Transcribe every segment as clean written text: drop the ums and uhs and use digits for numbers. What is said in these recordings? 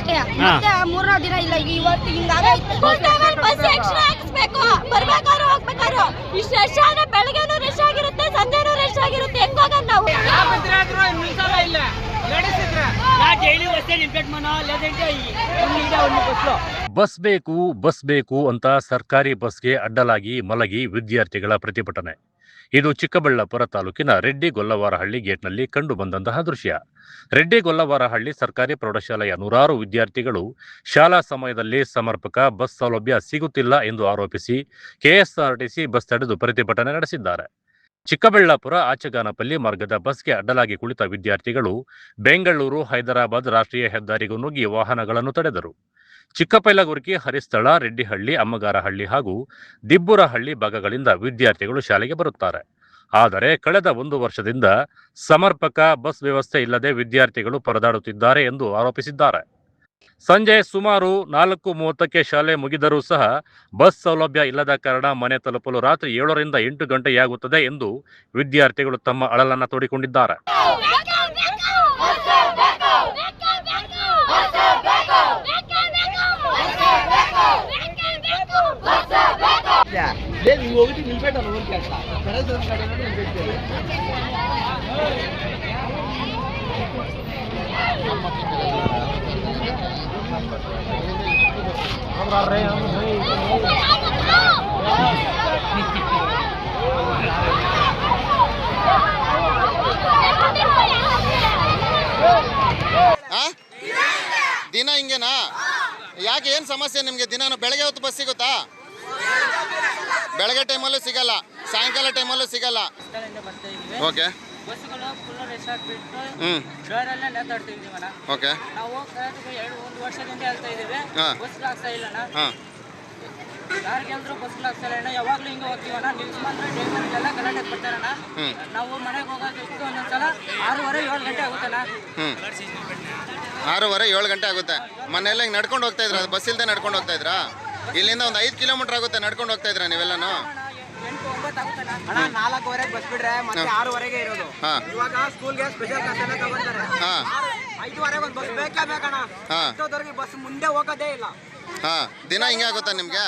ಅಷ್ಟೇ ಮತ್ತೆ ಮೂರನೇ ದಿನ ಇಲ್ಲ ಇವತ್ತು ಹಿಂಗಾಗೈತೆ ಬಸ್ ಎಕ್ಸ್ಟ್ರಾ ಹಾಕಿಸ್ಬೇಕು ಬರ್ಬೇಕಾದ್ರು ಹೋಗ್ಬೇಕಾದ್ರು ಇಷ್ಟು ರಶ್ ಆದ್ರೆ ಬೆಳಗ್ಗೆನೂ ರಶ್ ಆಗಿರುತ್ತೆ ಸಂಜೆನೂ ರಶ್ ಆಗಿರುತ್ತೆ ಹೆಂಗ್ ಹೋಗೋಣ ನಾವು ಬಸ್ ಬೇಕು ಅಂತ ಸರ್ಕಾರಿ ಬಸ್ಗೆ ಅಡ್ಡಲಾಗಿ ಮಲಗಿ ವಿದ್ಯಾರ್ಥಿಗಳ ಪ್ರತಿಭಟನೆ. ಇದು ಚಿಕ್ಕಬಳ್ಳಾಪುರ ತಾಲೂಕಿನ ರೆಡ್ಡಿಗೊಲ್ಲವಾರಹಳ್ಳಿ ಗೇಟ್ನಲ್ಲಿ ಕಂಡು ಬಂದಂತಹ ದೃಶ್ಯ. ರೆಡ್ಡಿಗೊಲ್ಲವಾರಹಳ್ಳಿ ಸರ್ಕಾರಿ ಪ್ರೌಢಶಾಲೆಯ ನೂರಾರು ವಿದ್ಯಾರ್ಥಿಗಳು ಶಾಲಾ ಸಮಯದಲ್ಲಿ ಸಮರ್ಪಕ ಬಸ್ ಸೌಲಭ್ಯ ಸಿಗುತ್ತಿಲ್ಲ ಎಂದು ಆರೋಪಿಸಿ ಕೆಎಸ್ಆರ್ಟಿಸಿ ಬಸ್ ತಡೆದು ಪ್ರತಿಭಟನೆ ನಡೆಸಿದ್ದಾರೆ. ಚಿಕ್ಕಬಳ್ಳಾಪುರ ಆಚಗಾನಪಲ್ಲಿ ಮಾರ್ಗದ ಬಸ್ಗೆ ಅಡ್ಡಲಾಗಿ ಕುಳಿತ ವಿದ್ಯಾರ್ಥಿಗಳು ಬೆಂಗಳೂರು ಹೈದರಾಬಾದ್ ರಾಷ್ಟ್ರೀಯ ಹೆದ್ದಾರಿಗೂ ನುಗ್ಗಿ ವಾಹನಗಳನ್ನು ತಡೆದರು. ಚಿಕ್ಕಪೈಲಗುರ್ಕಿ, ಹರಿಸ್ಥಳ, ರೆಡ್ಡಿಹಳ್ಳಿ, ಅಮ್ಮಗಾರಹಳ್ಳಿ ಹಾಗೂ ದಿಬ್ಬುರಹಳ್ಳಿ ಭಾಗಗಳಿಂದ ವಿದ್ಯಾರ್ಥಿಗಳು ಶಾಲೆಗೆ ಬರುತ್ತಾರೆ. ಆದರೆ ಕಳೆದ 1 ವರ್ಷದಿಂದ ಸಮರ್ಪಕ ಬಸ್ ವ್ಯವಸ್ಥೆ ಇಲ್ಲದೆ ವಿದ್ಯಾರ್ಥಿಗಳು ಪರದಾಡುತ್ತಿದ್ದಾರೆ ಎಂದು ಆರೋಪಿಸಿದ್ದಾರೆ. ಸಂಜೆ ಸುಮಾರು 4:30ಕ್ಕೆ ಶಾಲೆ ಮುಗಿದರೂ ಸಹ ಬಸ್ ಸೌಲಭ್ಯ ಇಲ್ಲದ ಕಾರಣ ಮನೆ ತಲುಪಲು ರಾತ್ರಿ 7 ರಿಂದ 8 ಗಂಟೆಯಾಗುತ್ತದೆ ಎಂದು ವಿದ್ಯಾರ್ಥಿಗಳು ತಮ್ಮ ಅಳಲನ್ನು ತೋಡಿಕೊಂಡಿದ್ದಾರೆ. ದಿನ ಹಿಂಗೇನಾ? ಯಾಕೆ ಏನು ಸಮಸ್ಯೆ ನಿಮಗೆ? ದಿನ ಬೆಳಗ್ಗೆ ಹೊತ್ತು ಬಸ್ ಸಿಗುತ್ತಾ? ಬೆಳಗ್ಗೆ ಟೈಮಲ್ಲೂ ಸಿಗಲ್ಲ, ಸಾಯಂಕಾಲ ಟೈಮಲ್ಲೂ ಸಿಗಲ್ಲ. ಓಕೆ, ಓಕೆ, ನಾವು 1 ವರ್ಷದಿಂದ ಹೇಳ್ತಾ ಇದ್ದೀವಿ ಬಸ್ ಆಗ್ತಾ ಇಲ್ಲ. ಯಾರಿಗೆಲ್ರು ಬಸ್ ಆಗ್ತಾ ಇಲ್ಲ, ಯಾವಾಗ್ಲೂ ಹಿಂಗೆ ಹೋಗ್ತೀವಣ್ಣ. ನಿಲ್ಸ್ಕೊಂಡ್ರೆ ಡ್ರೈವರ್ಗೆಲ್ಲ ಗಲಾಟೆ ಬರ್ತಾರಣ್ಣ. ನಾವು ಮನೆಗೆ ಹೋಗೋದಷ್ಟು ಒಂದೊಂದ್ಸಲ 6:30-7 ಗಂಟೆ ಆಗುತ್ತಣ್ಣ. 6:30-7 ಗಂಟೆ ಆಗುತ್ತೆ. ಮನೆಯಲ್ಲ ಹಿಂಗೆ ನಡ್ಕೊಂಡು ಹೋಗ್ತಾ ಇದ್ರ? ಬಸ್ ಇಲ್ಲದೆ ನಡ್ಕೊಂಡು ಹೋಗ್ತಾ ಇದ್ರಾ? ಇಲ್ಲಿಂದ ಒಂದು 5 ಕಿಲೋಮೀಟರ್ ಆಗುತ್ತೆ ನಡ್ಕೊಂಡು ಹೋಗ್ತಾ ಇದ್ರ ನೀವೆಲ್ಲನೂ? 8-9 ಆಗುತ್ತಣ್ಣ. 4:15 ಬಸ್ ಬಿಡ್ರೆ ಮತ್ತೆ 6:00 ಇರೋದು. ಇವಾಗ ಸ್ಕೂಲ್ಗೆ ಸ್ಪೆಷಲ್ ಕ್ಲಾಸ್ ತಗೊಂತಾರೆ. 5:30 ಒಂದು ಬಸ್ ಬೇಕೇ ಬೇಕಣ್ಣ. ಅಷ್ಟೊತ್ತವರೆಗೆ ಬಸ್ ಮುಂದೆ ಹೋಗೋದೇ ಇಲ್ಲ. ದಿನ ಹಿಂಗೆ ಆಗುತ್ತಾ ನಿಮ್ಗೆ?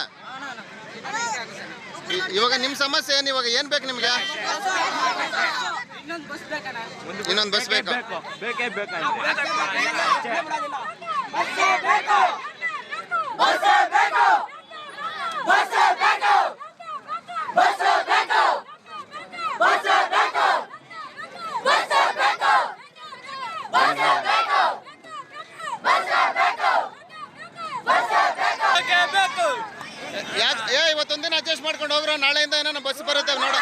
ಇವಾಗ ನಿಮ್ಮ ಸಮಸ್ಯೆ ಏನು? ಇವಾಗ ಏನು ಬೇಕು ನಿಮ್ಗೆ? ಇನ್ನೊಂದು ಬಸ್ ಬೇಕಣ್ಣ. ಇನ್ನೊಂದು ಬಸ್ ಬೇಕು? ಬೇಕೇ ಬೇಕು. ಇವತ್ತೊಂದಿನ ಅಡ್ಜಸ್ಟ್ ಮಾಡ್ಕೊಂಡು ಹೋಗ್ರ, ನಾಳೆಯಿಂದ ಏನೋ ಬಸ್ ಬರುತ್ತೆ ನೋಡ.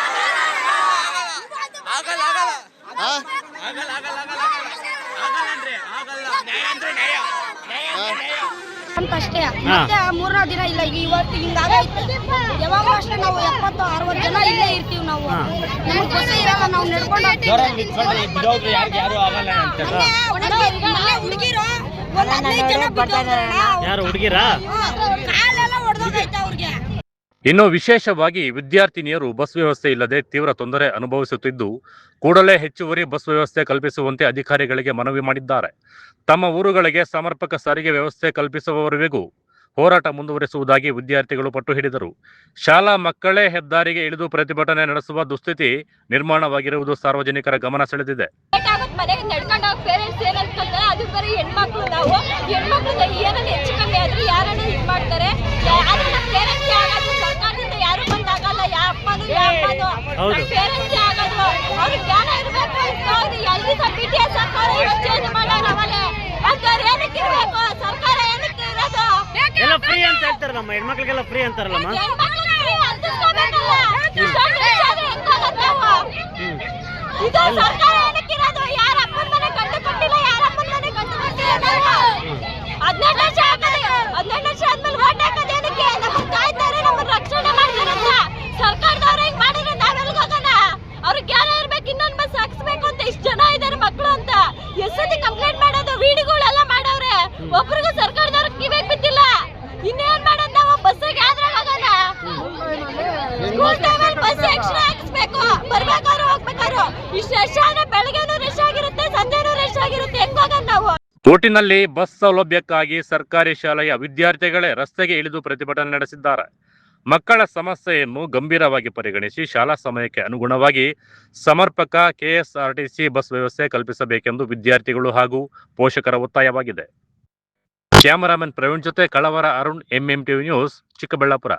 ಅಂತಷ್ಟೇ ಮತ್ತೆ ಮೂರನೇ ದಿನ ಇಲ್ಲ ಇವತ್ತು ಹಿಂಗಾಗೈತೆ. ಯಾವಾಗಲೂ ಅಷ್ಟೇ ನಾವು 70-60 ಜನ ಇಲ್ಲೇ ಇರ್ತೀವಿ. ನಾವು ನಮ್ಗೆ ಬಸ್ ಇರಲ್ಲ, ನಾವು ನಡ್ಕೊಂಡು ಹುಡುಗಿರು ಒಂದು 15 ಜನ ಹುಡುಗಿರಾ ಕಾಲೆಲ್ಲ ಹೊಡೆದೋಗೈತೆ ಅವ್ರಿಗೆ. ಇನ್ನು ವಿಶೇಷವಾಗಿ ವಿದ್ಯಾರ್ಥಿನಿಯರು ಬಸ್ ವ್ಯವಸ್ಥೆ ಇಲ್ಲದೆ ತೀವ್ರ ತೊಂದರೆ ಅನುಭವಿಸುತ್ತಿದ್ದು ಕೂಡಲೇ ಹೆಚ್ಚುವರಿ ಬಸ್ ವ್ಯವಸ್ಥೆ ಕಲ್ಪಿಸುವಂತೆ ಅಧಿಕಾರಿಗಳಿಗೆ ಮನವಿ ಮಾಡಿದ್ದಾರೆ. ತಮ್ಮ ಊರುಗಳಿಗೆ ಸಮರ್ಪಕ ಸಾರಿಗೆ ವ್ಯವಸ್ಥೆ ಕಲ್ಪಿಸುವವರೆಗೂ ಹೋರಾಟ ಮುಂದುವರಿಸುವುದಾಗಿ ವಿದ್ಯಾರ್ಥಿಗಳು ಪಟ್ಟು ಹಿಡಿದರು. ಶಾಲಾ ಮಕ್ಕಳೇ ಹೆದ್ದಾರಿಗೆ ಇಳಿದು ಪ್ರತಿಭಟನೆ ನಡೆಸುವ ದುಸ್ಥಿತಿ ನಿರ್ಮಾಣವಾಗಿರುವುದು ಸಾರ್ವಜನಿಕರ ಗಮನ ಸೆಳೆದಿದೆ. ಫ್ರೀ ಅಂತ ಹೇಳ್ತಾರಲ್ಲ, ಹೆಣ್ಮಕ್ಳಿಗೆಲ್ಲ ಫ್ರೀ ಅಂತಾರಲ್ಲಮ್ಮ. ಒಬ್ರಿಗೂ ಸರ್ಕಾರದವ್ರು ಕಿವಿಗೆ ಬಿದ್ದಿಲ್ಲ. ಇನ್ನೇನ್ ಮಾಡೋದು ನಾವು? ಬಸ್ಸಿಗೆ ಆದ್ರೆ ಹೋಗೋಣ. ಸ್ಕೂಲ್ ಟೈಮಲ್ಲಿ ಬಸ್ ಎಕ್ಸ್ಟ್ರಾ ಹಾಕಿಸ್ಬೇಕು ಬರ್ಬೇಕಾದ್ರು ಹೋಗ್ಬೇಕಾದ್ರು. ಇಷ್ಟು ರಶ್ ಆದ್ರೆ ಬೆಳಗ್ಗೆನೂ ರಶ್ ಆಗಿರುತ್ತೆ ಸಂಜೆನೂ ರಶ್ ಆಗಿರುತ್ತೆ ಹೆಂಗ್ ಹೋಗೋಣ ನಾವು? ಒಟ್ಟಿನಲ್ಲಿ ಬಸ್ ಸೌಲಭ್ಯಕ್ಕಾಗಿ ಸರ್ಕಾರಿ ಶಾಲೆಯ ವಿದ್ಯಾರ್ಥಿಗಳೇ ರಸ್ತೆಗೆ ಇಳಿದು ಪ್ರತಿಭಟನೆ ನಡೆಸಿದ್ದಾರೆ. ಮಕ್ಕಳ ಸಮಸ್ಯೆಯನ್ನು ಗಂಭೀರವಾಗಿ ಪರಿಗಣಿಸಿ ಶಾಲಾ ಸಮಯಕ್ಕೆ ಅನುಗುಣವಾಗಿ ಸಮರ್ಪಕ ಕೆಎಸ್ಆರ್ಟಿಸಿ ಬಸ್ ವ್ಯವಸ್ಥೆ ಕಲ್ಪಿಸಬೇಕೆಂದು ವಿದ್ಯಾರ್ಥಿಗಳು ಹಾಗೂ ಪೋಷಕರ ಒತ್ತಾಯವಾಗಿದೆ. ಕ್ಯಾಮರಾಮನ್ ಪ್ರವೀಣ್ ಜೊತೆ ಕಳವರ Arun, MM TV news, Chikkaballapur.